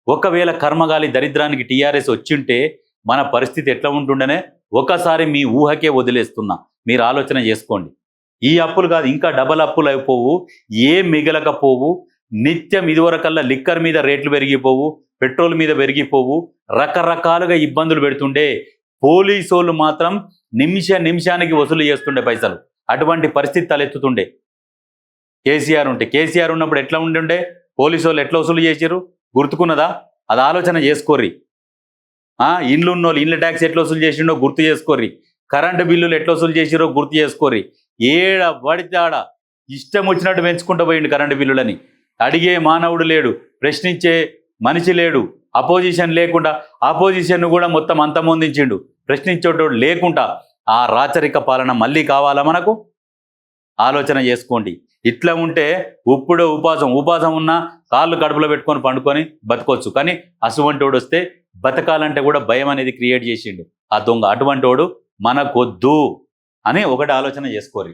ఒకవేళ కర్మగాలి దరిద్రానికి టీఆర్ఎస్ వచ్చింటే మన పరిస్థితి ఎట్లా ఉంటుండనే ఒకసారి మీ ఊహకే వదిలేస్తున్నా, మీరు ఆలోచన చేసుకోండి. ఈ అప్పులు కాదు, ఇంకా డబల్ అప్పులు అయిపోవు, ఏం మిగలకపోవు. నిత్యం ఇదివరకల్లా లిక్కర్ మీద రేట్లు పెరిగిపోవు, పెట్రోల్ మీద పెరిగిపోవు, రకరకాలుగా ఇబ్బందులు పెడుతుండే. పోలీసోళ్ళు మాత్రం నిమిషానికి వసూలు చేస్తుండే పైసలు. అటువంటి పరిస్థితి తలెత్తుతుండే కేసీఆర్ ఉన్నప్పుడు ఎట్లా ఉంటుండే, పోలీసు వాళ్ళు ఎట్లా వసూలు చేసారు గుర్తుకున్నదా? అది ఆలోచన చేసుకోర్రి. ఇండ్లు ఉన్నోళ్ళు ఇండ్ల ట్యాక్స్ ఎట్లా వసూలు చేసిండో గుర్తు చేసుకోర్రి. కరెంటు బిల్లులు ఎట్లా వసూలు చేసిరో గుర్తు చేసుకోర్రి. ఏడ పడితే ఆడ ఇష్టం వచ్చినట్టు పెంచుకుంటూ పోయిండు కరెంటు బిల్లులని. అడిగే మానవుడు లేడు, ప్రశ్నించే మనిషి లేడు. అపోజిషన్ లేకుండా అపోజిషన్ కూడా మొత్తం అంతమొందించిండు. ప్రశ్నించేటోడు లేకుండా ఆ రాచరిక పాలన మళ్ళీ కావాలా మనకు? ఆలోచన చేసుకోండి. ఇట్లా ఉంటే ఇప్పుడు ఉపాసం ఉన్నా కాళ్ళు కడుపులో పెట్టుకొని పండుకొని బతకొచ్చు. కానీ అటువంటి వాడు వస్తే బతకాలంటే కూడా భయం అనేది క్రియేట్ చేసిండు ఆ దొంగ. అటువంటి వాడు మనకొద్దు అని ఒకటి ఆలోచన చేసుకోరు.